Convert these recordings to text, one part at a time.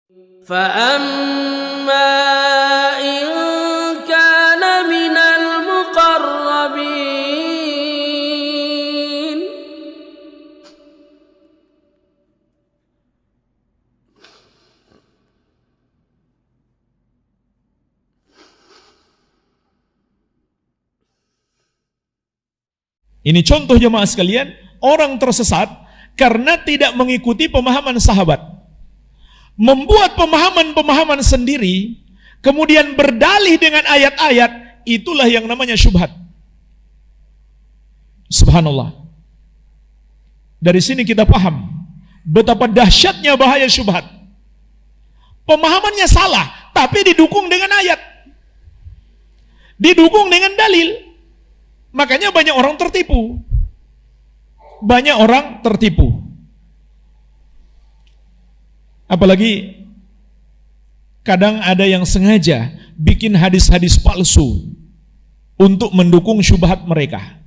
فأما إن كان من المقربين Ini contoh jemaah sekalian, orang tersesat karena tidak mengikuti pemahaman sahabat. Membuat pemahaman-pemahaman sendiri, kemudian berdalih dengan ayat-ayat, itulah yang namanya syubhat. Subhanallah. Dari sini kita paham betapa dahsyatnya bahaya syubhat. Pemahamannya salah, tapi didukung dengan ayat. Didukung dengan dalil. Makanya banyak orang tertipu. Banyak orang tertipu. Apalagi kadang ada yang sengaja bikin hadis-hadis palsu untuk mendukung syubhat mereka.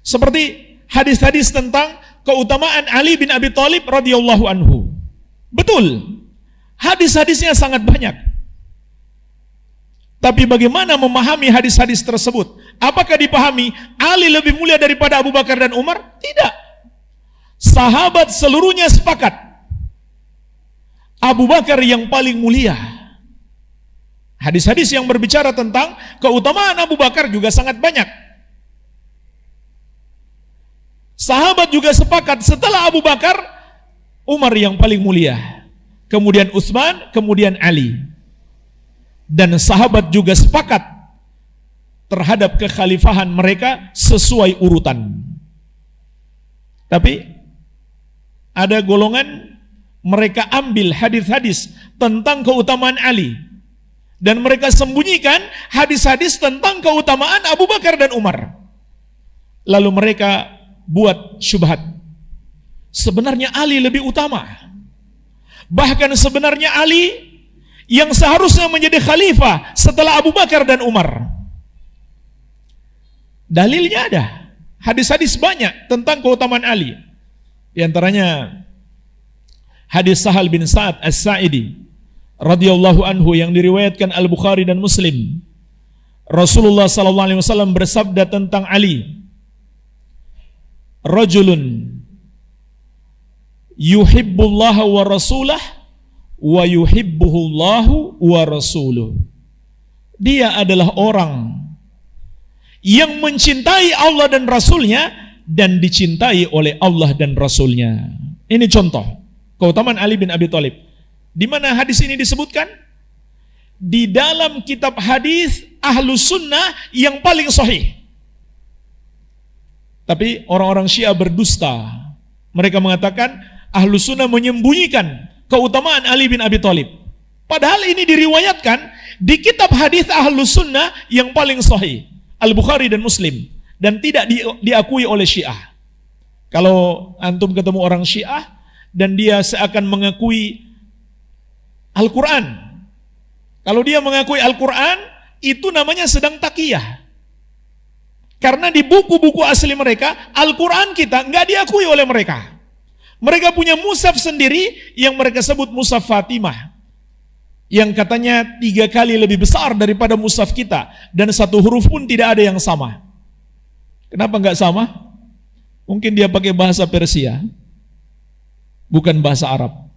Seperti hadis-hadis tentang keutamaan Ali bin Abi Thalib radhiyallahu anhu. Betul. Hadis-hadisnya sangat banyak. Tapi bagaimana memahami hadis-hadis tersebut? Apakah dipahami Ali lebih mulia daripada Abu Bakar dan Umar? Tidak. Sahabat seluruhnya sepakat Abu Bakar yang paling mulia. Hadis-hadis yang berbicara tentang keutamaan Abu Bakar juga sangat banyak. Sahabat juga sepakat setelah Abu Bakar, Umar yang paling mulia. Kemudian Utsman, kemudian Ali. Dan sahabat juga sepakat terhadap kekhalifahan mereka sesuai urutan. Tapi ada golongan mereka ambil hadis-hadis tentang keutamaan Ali dan mereka sembunyikan hadis-hadis tentang keutamaan Abu Bakar dan Umar. Lalu mereka buat syubhat. Sebenarnya Ali lebih utama. Bahkan sebenarnya Ali yang seharusnya menjadi khalifah setelah Abu Bakar dan Umar. Dalilnya ada. Hadis-hadis banyak tentang keutamaan Ali. Di antaranya hadis Sahal bin Sa'ad As-Sa'idi radhiyallahu anhu yang diriwayatkan Al-Bukhari dan Muslim. Rasulullah sallallahu alaihi wasallam bersabda tentang Ali, "Rajulun yuhibbullaha wa rasulah wa yuhibbuhullahu wa rasuluh." Dia adalah orang yang mencintai Allah dan Rasulnya dan dicintai oleh Allah dan Rasulnya. Ini contoh keutamaan Ali bin Abi Thalib. Di mana hadis ini disebutkan? Di dalam kitab hadis Ahlus Sunnah yang paling sahih. Tapi orang-orang Syiah berdusta. Mereka mengatakan Ahlus Sunnah menyembunyikan keutamaan Ali bin Abi Thalib. Padahal ini diriwayatkan di kitab hadis Ahlus Sunnah yang paling sahih, Al-Bukhari dan Muslim, dan tidak diakui oleh Syiah. Kalau antum ketemu orang Syiah dan dia seakan mengakui Al-Quran, kalau dia mengakui Al-Quran, itu namanya sedang takiyah. Karena di buku-buku asli mereka, Al-Quran kita nggak diakui oleh mereka. Mereka punya mushaf sendiri yang mereka sebut mushaf Fatimah, yang katanya 3 kali lebih besar daripada mushaf kita, dan satu huruf pun tidak ada yang sama. Kenapa nggak sama? Mungkin dia pakai bahasa Persia, bukan bahasa Arab.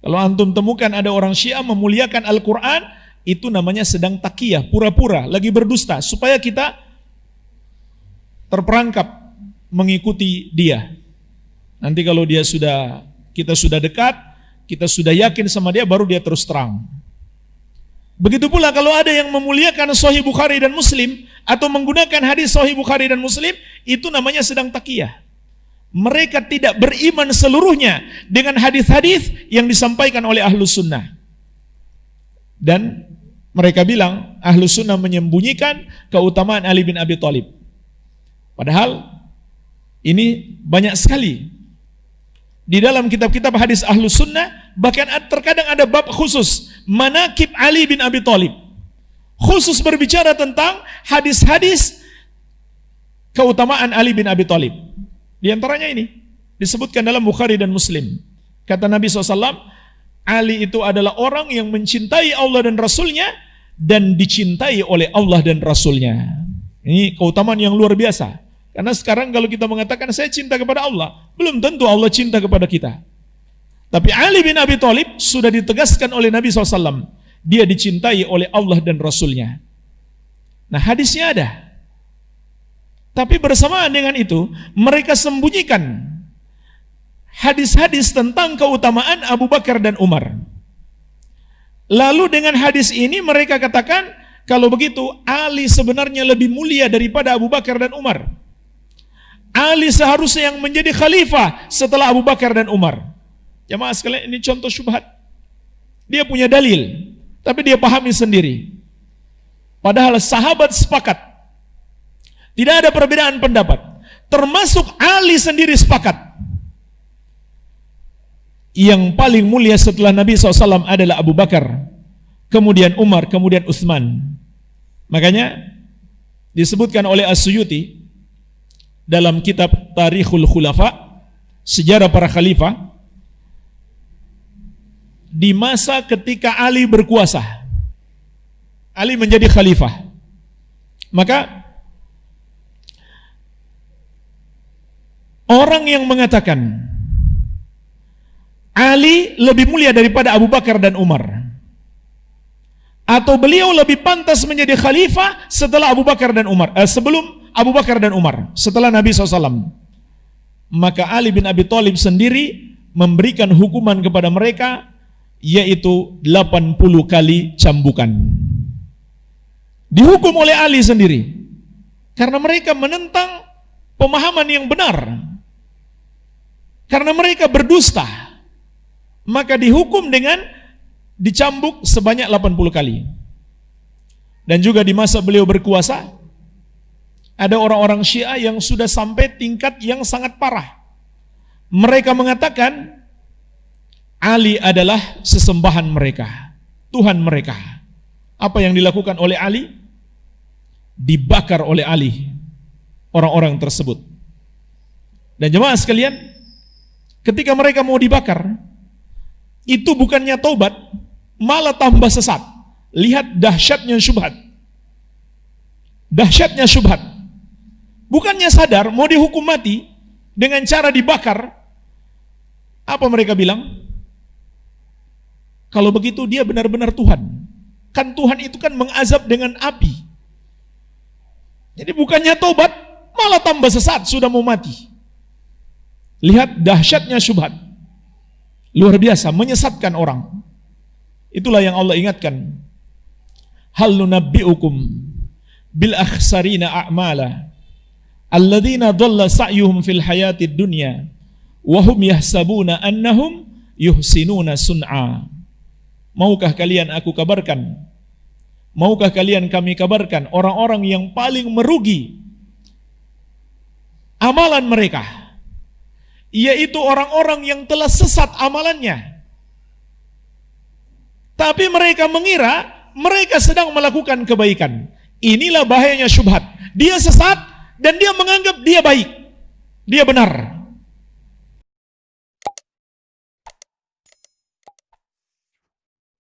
Kalau antum temukan ada orang Syiah memuliakan Al-Quran, itu namanya sedang takiyah, pura-pura, lagi berdusta, supaya kita terperangkap mengikuti dia. Nanti kalau kita sudah dekat, kita sudah yakin sama dia, baru dia terus terang. Begitu pula kalau ada yang memuliakan Sahih Bukhari dan Muslim, atau menggunakan hadis Sahih Bukhari dan Muslim, itu namanya sedang takiyah. Mereka tidak beriman seluruhnya dengan hadis-hadis yang disampaikan oleh Ahlus Sunnah. Dan mereka bilang Ahlus Sunnah menyembunyikan keutamaan Ali bin Abi Thalib. Padahal ini banyak sekali di dalam kitab-kitab hadis Ahlus Sunnah. Bahkan terkadang ada bab khusus Manaqib Ali bin Abi Thalib, khusus berbicara tentang hadis-hadis keutamaan Ali bin Abi Thalib. Di antaranya ini disebutkan dalam Bukhari dan Muslim. Kata Nabi SAW, Ali itu adalah orang yang mencintai Allah dan Rasulnya dan dicintai oleh Allah dan Rasulnya. Ini keutamaan yang luar biasa. Karena sekarang kalau kita mengatakan saya cinta kepada Allah, belum tentu Allah cinta kepada kita. Tapi Ali bin Abi Thalib sudah ditegaskan oleh Nabi SAW. Dia dicintai oleh Allah dan Rasulnya. Nah, hadisnya ada. Tapi bersamaan dengan itu, mereka sembunyikan hadis-hadis tentang keutamaan Abu Bakar dan Umar. Lalu dengan hadis ini mereka katakan, kalau begitu Ali sebenarnya lebih mulia daripada Abu Bakar dan Umar. Ali seharusnya yang menjadi khalifah setelah Abu Bakar dan Umar. Jamaah sekalian, ini contoh syubhat. Dia punya dalil, tapi dia pahami sendiri. Padahal sahabat sepakat. Tidak ada perbedaan pendapat. Termasuk Ali sendiri sepakat. Yang paling mulia setelah Nabi SAW adalah Abu Bakar, kemudian Umar, kemudian Utsman. Makanya disebutkan oleh As-Suyuti dalam kitab Tarikhul Khulafa, sejarah para khalifah, di masa ketika Ali berkuasa, Ali menjadi khalifah, maka orang yang mengatakan Ali lebih mulia daripada Abu Bakar dan Umar, atau beliau lebih pantas menjadi khalifah setelah Abu Bakar dan Umar, sebelum Abu Bakar dan Umar, setelah Nabi SAW, maka Ali bin Abi Thalib sendiri memberikan hukuman kepada mereka, yaitu 80 kali cambukan. Dihukum oleh Ali sendiri karena mereka menentang pemahaman yang benar, karena mereka berdusta, maka dihukum dengan dicambuk sebanyak 80 kali. Dan juga di masa beliau berkuasa, ada orang-orang Syiah yang sudah sampai tingkat yang sangat parah. Mereka mengatakan Ali adalah sesembahan mereka, Tuhan mereka. Apa yang dilakukan oleh Ali? Dibakar oleh Ali orang-orang tersebut. Dan jemaah sekalian, ketika mereka mau dibakar, itu bukannya taubat, malah tambah sesat. Lihat dahsyatnya syubhat. Dahsyatnya syubhat. Bukannya sadar mau dihukum mati dengan cara dibakar, apa mereka bilang? Kalau begitu dia benar-benar Tuhan. Kan Tuhan itu kan mengazab dengan api. Jadi bukannya taubat, malah tambah sesat, sudah mau mati. Lihat dahsyatnya syubhat. Luar biasa, menyesatkan orang. Itulah yang Allah ingatkan. Hal nunabbi'ukum bil akhsarina a'mala alladzina dhalla sa'yuhum fil hayatid dunya wa hum yahsabuna annahum yuhsinuna sun'a. Maukah kalian aku kabarkan? Maukah kalian kami kabarkan orang-orang yang paling merugi amalan mereka, yaitu orang-orang yang telah sesat amalannya, tapi mereka mengira mereka sedang melakukan kebaikan. Inilah bahayanya syubhat. Dia sesat dan dia menganggap dia baik, dia benar.